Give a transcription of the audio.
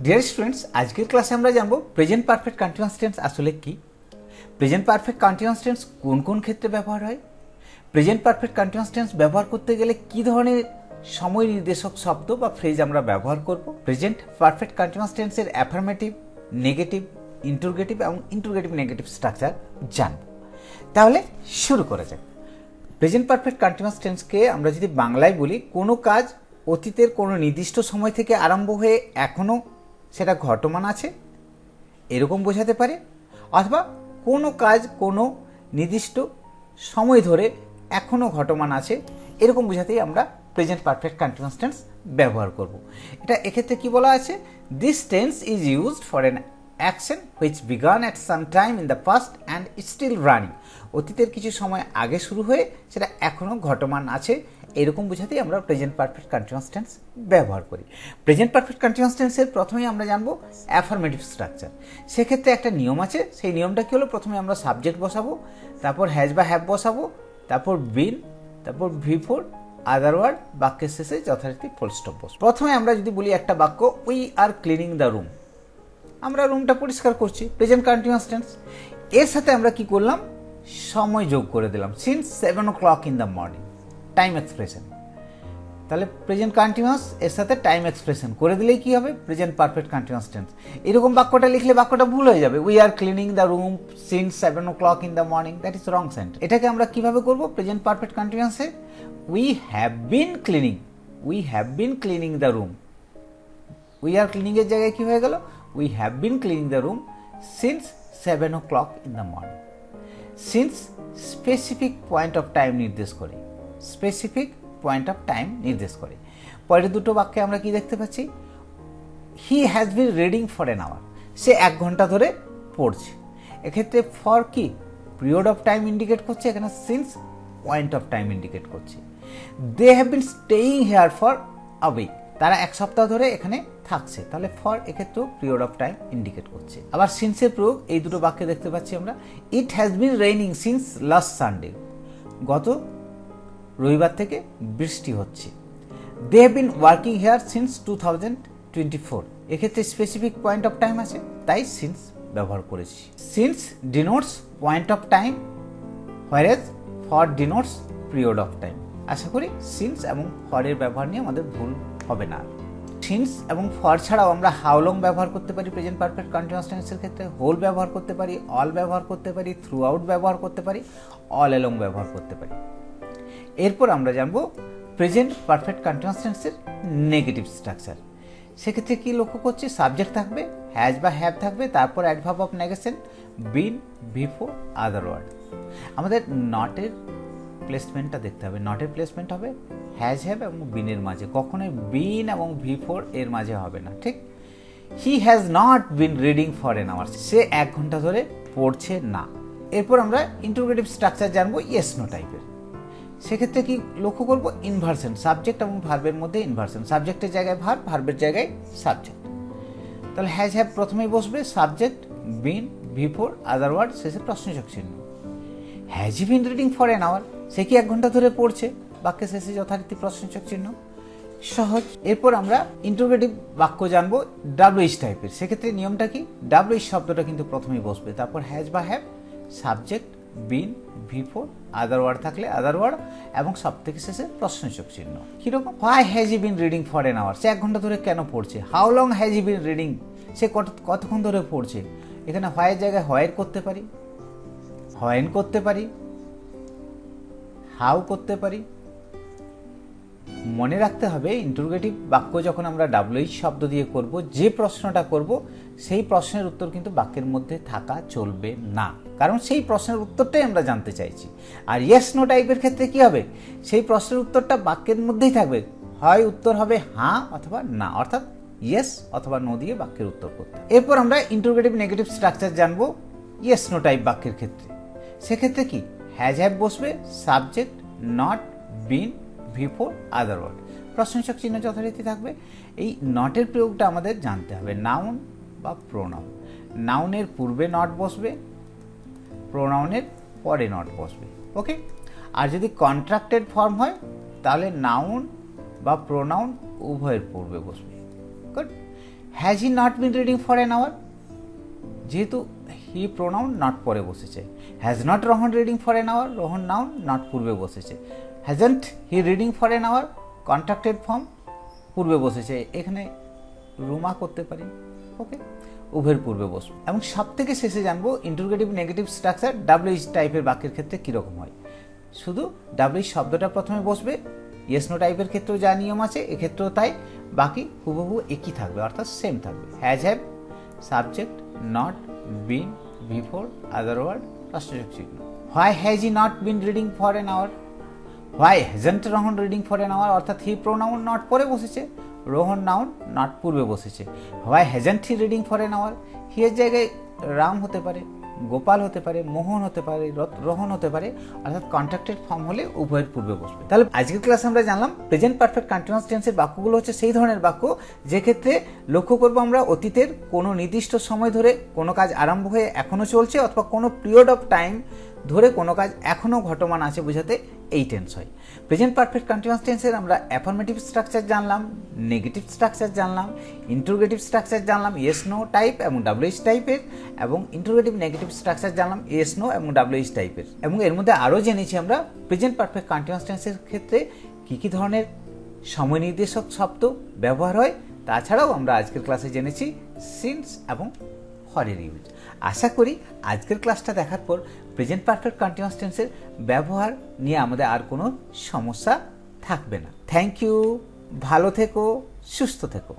Dear students, আজকের ক্লাসে আমরা জানবো প্রেজেন্ট পারফেক্ট কন্টিনিউয়াস টেন্স আসলে কি, প্রেজেন্ট পারফেক্ট কন্টিনিউয়াস টেন্স কোন কোন ক্ষেত্রে ব্যবহার হয়, প্রেজেন্ট পারফেক্ট কন্টিনিউয়াস টেন্স ব্যবহার করতে গেলে কি ধরনের সময় নির্দেশক শব্দ বা ফ্রেজ আমরা ব্যবহার করব, প্রেজেন্ট পারফেক্ট কন্টিনিউয়াস টেন্সের অ্যাফার্মেটিভ, নেগেটিভ, ইন্টারোগেটিভ এবং ইন্টারোগেটিভ নেগেটিভ স্ট্রাকচার জানব। তাহলে শুরু করা যাক। প্রেজেন্ট পারফেক্ট কন্টিনিউয়াস টেন্সকে আমরা যদি বাংলায় বলি, কোনো কাজ অতীতের কোনো নির্দিষ্ট সময় থেকে আরম্ভ হয়ে এখনও সেটা ঘটমান আছে এরকম বোঝাতে পারে, অথবা কোনো কাজ কোনো নির্দিষ্ট সময় ধরে এখনও ঘটমান আছে এরকম বোঝাতেই আমরা প্রেজেন্ট পারফেক্ট কন্টিনিউয়াস টেন্স ব্যবহার করব। এটা এক্ষেত্রে কি বলা আছে, this tense is used for an action which began at some time in the past and still running. অতীতের কিছু সময় আগে শুরু হয়ে সেটা এখনও ঘটমান আছে এরকম বোঝাতেই আমরা প্রেজেন্ট পারফেক্ট কন্টিনিউয়াস টেন্স ব্যবহার করি। প্রেজেন্ট পারফেক্ট কন্টিনিউয়াস টেন্সের প্রথমেই আমরা জানবো অ্যাফার্মেটিভ স্ট্রাকচার। সেক্ষেত্রে একটা নিয়ম আছে, সেই নিয়মটা কি হলো, প্রথমে আমরা সাবজেক্ট বসাবো, তারপর হ্যাজ বা হ্যাভ বসাবো, তারপর বিন, তারপর বিফোর, আদার ওয়ার্ড, বাক্যের শেষে যথারীতি ফুল স্টপ বসবো। প্রথমে আমরা যদি বলি একটা বাক্য, we are cleaning the room, আমরা রুমটা পরিষ্কার করছি, প্রেজেন্ট কন্টিনিউয়াস টেন্স। এর সাথে আমরা কি করলাম, সময় যোগ করে দিলাম, since 7 o'clock in the morning, time expression. তাহলে প্রেজেন্ট কন্টিনিউয়াস এর সাথে টাইম এক্সপ্রেশন করে দিলেই কি হবে, প্রেজেন্ট পারফেক্ট কন্টিনিউয়াস টেন্স। এরকম বাক্যটা লিখলে বাক্যটা ভুল হয়ে যাবে, we are cleaning the room since 7 o'clock in the morning, that is wrong sentence. এটাকে আমরা কিভাবে করব, প্রেজেন্ট পারফেক্ট কন্টিনিউয়াসে we have been cleaning, we have been cleaning the room, we are cleaning এর জায়গায় কি হয়ে গেল, we have been cleaning the room since 7 o'clock in the morning. Since specific point of time নির্দেশ করে, specific point of time নির্দেশ করে। পরের দুটো বাক্যে আমরা কি দেখতে পাচ্ছি, he has been reading for an hour, সে 1 ঘন্টা ধরে পড়ছে। এক্ষেত্রে ফর কি পিরিয়ড অফ টাইম ইন্ডিকেট করছে, এখানে since point of time indicate করছে। They have been staying here for a week, তারা 1 সপ্তাহ ধরে এখানে থাকছে, তাহলে ফর এক্ষেত্রেও পিরিয়ড অফ টাইম ইন্ডিকেট করছে। আবার সিন্সের প্রয়োগ এই দুটো বাক্যে দেখতে পাচ্ছি আমরা, it has been raining since last Sunday, গত রবিবার থেকে বৃষ্টি হচ্ছে। They have been working here since 2024, এক্ষেত্রে স্পেসিফিক পয়েন্ট অফ টাইম আছে তাই সিন্স ব্যবহার করেছি। Since denotes point of time, whereas for denotes period of time. আশা করি সিন্স এবং ফরের ব্যবহার নিয়ে আমাদের ভুল হবে না। সিন্স এবং ফর ছাড়াও আমরা হাউ লং ব্যবহার করতে পারি প্রেজেন্ট পারফেক্ট কন্টিনিউয়াস টেন্সের ক্ষেত্রে, হোল ব্যবহার করতে পারি, অল ব্যবহার করতে পারি, থ্রু আউট ব্যবহার করতে পারি, অল অ্যালং ব্যবহার করতে পারি। এরপর আমরা জানবো প্রেজেন্ট পারফেক্ট কন্টিনিউয়াস টেন্সের নেগেটিভ স্ট্রাকচার। সেক্ষেত্রে কি লক্ষ্য করছি, সাবজেক্ট থাকবে, হ্যাজ বা হ্যাভ থাকবে, তারপর adverb of negation, been, before, other word. আমাদের নটের প্লেসমেন্টটা দেখতে হবে, নটের প্লেসমেন্ট হবে হ্যাজ, হ্যাভ এবং বিনের মাঝে, কখনোই বিন এবং বিফোর এর মাঝে হবে না, ঠিক। He has not been reading for an hour, সে 1 ঘন্টা ধরে পড়ছে না। এরপর আমরা ইন্টারোগেটিভ স্ট্রাকচার জানবো ইয়েস নো টাইপের। সেক্ষেত্রে কি লক্ষ্য করবো, ইনভার্সন, সাবজেক্ট এবং ভার্বের মধ্যে ইনভার্সন, সাবজেক্টের জায়গায় ভার্ব, ভার্বের জায়গায় সাবজেক্ট। তাহলে হ্যাজ হ্যাভ প্রথমেই বসবে, subject, been, before, other word, শেষে প্রশ্নসূচক চিহ্ন। Has he been reading for an hour, সে কি 1 ঘন্টা ধরে পড়ছে, বাক্যের শেষে যথারীতি প্রশ্নসূচক চিহ্ন, সহজ। এরপর আমরা ইন্টারোগেটিভ বাক্য জানবো ডাব্লিউএইচ টাইপের। সেক্ষেত্রে নিয়মটা কি, ডাব্লিউএইচ শব্দটা কিন্তু প্রথমেই বসবে, তারপর হ্যাজ বা have, subject, been, before, other word থাকলে আদার ওয়ার্ড এবং সব থেকে শেষে প্রশ্নসূচক চিহ্ন। কিরকম, why has he been reading for an hour, সে 1 ঘন্টা ধরে কেন পড়ছে। How long has he been reading, সে কতক্ষণ ধরে পড়ছে। এখানে হোয়াইয়ের জায়গায় হোয়াইর করতে পারি, হোয়েন করতে পারি, হাউ করতে পারি। মনে রাখতে হবে ইন্টারোগেটিভ বাক্য যখন আমরা ডাব্লিউএইচ শব্দ দিয়ে করব, যে প্রশ্নটা করব সেই প্রশ্নের উত্তর কিন্তু বাক্যের মধ্যে থাকা চলবে না, কারণ সেই প্রশ্নের উত্তরটাই আমরা জানতে চাইছি। আর ইয়েস নো টাইপের ক্ষেত্রে কি হবে, সেই প্রশ্নের উত্তরটা বাক্যের মধ্যেই থাকবে, হয় উত্তর হবে হ্যাঁ অথবা না, অর্থাৎ ইয়েস অথবা নো দিয়ে বাক্যের উত্তর করতে। এরপর আমরা ইন্টারোগেটিভ নেগেটিভ স্ট্রাকচার জানবো ইয়েস নো টাইপ বাক্যের ক্ষেত্রে। সেক্ষেত্রে কি, হ্যাজ হ্যাভ বসবে, subject, not, been, before, other word, প্রশ্নসূচক চিহ্ন যথারীতি থাকবে। এই নটের প্রয়োগটা আমাদের জানতে হবে, নাউন বা প্রোনাউন। নাউনের পূর্বে নট বসবে, প্রোনাউনের পরে নট বসবে, ওকে। আর যদি কন্ট্রাক্টেড ফর্ম হয় তাহলে নাউন বা প্রোনাউন উভয়ের পূর্বে বসবে, good. Has he not been reading for an hour, যেহেতু হি প্রোনাউন নট পরে বসেছে। Has not Rohan reading for an hour, Rohan noun not পূর্বে বসেছে। Hasn't he reading for an hour, contracted form পূর্বে বসেছে, এখানে রুমা করতে পারি। ওকে, উভয়ের পূর্বে বসবে। এবং সব থেকে শেষে জানবো ইন্টারোগেটিভ নেগেটিভ স্ট্রাকচার ডাব্লিউএইচ টাইপের বাক্যের ক্ষেত্রে কীরকম হয়। শুধু ডাব্লিউএইচ শব্দটা প্রথমে বসবে, ইয়েস নো টাইপের ক্ষেত্রেও যা নিয়ম আছে এক্ষেত্রেও তাই, বাকি হুবহু একই থাকবে, অর্থাৎ সেম থাকবে। Has have, subject, not, been, before, other word, রাষ্ট্রযোগ চিহ্ন। Why has he not been reading for an hour, why hasn't Rohan reading for an hour, অর্থাৎ হি প্রোনাউন নট পরে বসেছে, রোহন নাউন নট পূর্বে বসেছে। Why hasn't he reading for an hour, he এর জায়গায় রাম হতে পারে, গোপাল হতে পারে, মোহন হতে পারে, রোহন হতে পারে, অর্থাৎ কন্ট্রাক্টেড ফর্ম হলে উভয়ের পূর্বে বসবে। তাহলে আজকের ক্লাসে আমরা জানলাম প্রেজেন্ট পারফেক্ট কন্টিনিউয়াস টেন্সের বাক্যগুলো হচ্ছে সেই ধরনের বাক্য যে ক্ষেত্রে লক্ষ্য করবো আমরা অতীতের কোনো নির্দিষ্ট সময় ধরে কোনো কাজ আরম্ভ হয়ে এখনো চলছে, অথবা কোনো পিরিয়ড অফ টাইম ধরে কোনো কাজ এখনো ঘটমান আছে বোঝাতে এই টেন্স হয়। প্রেজেন্ট পারফেক্ট কন্টিনিউয়াস টেন্সের আমরা অ্যাফার্মেটিভ স্ট্রাকচার জানলাম, নেগেটিভ স্ট্রাকচার জানলাম, ইন্টারোগেটিভ স্ট্রাকচার জানলাম ইয়েস নো টাইপ এবং ডাব্লিউএইচ টাইপের, এবং ইন্টারোগেটিভ নেগেটিভ স্ট্রাকচার জানলাম ইয়েস নো এবং ডাব্লিউএইচ টাইপের। এবং এর মধ্যে আরও জেনেছি আমরা প্রেজেন্ট পারফেক্ট কন্টিনিউয়াস টেন্সের ক্ষেত্রে কী কী ধরনের সময় নির্দেশক শব্দ ব্যবহার হয়। তাছাড়াও আমরা আজকের ক্লাসে জেনেছি সিন্স এবং ফরের ইউজ। আশা করি আজকের ক্লাসটা দেখার পর প্রেজেন্ট পারফেক্ট কন্টিনিউয়াস টেন্সের ব্যবহার নিয়ে আমাদের আর কোনো সমস্যা থাকবে না। থ্যাংক ইউ, ভালো থেকো, সুস্থ থেকো।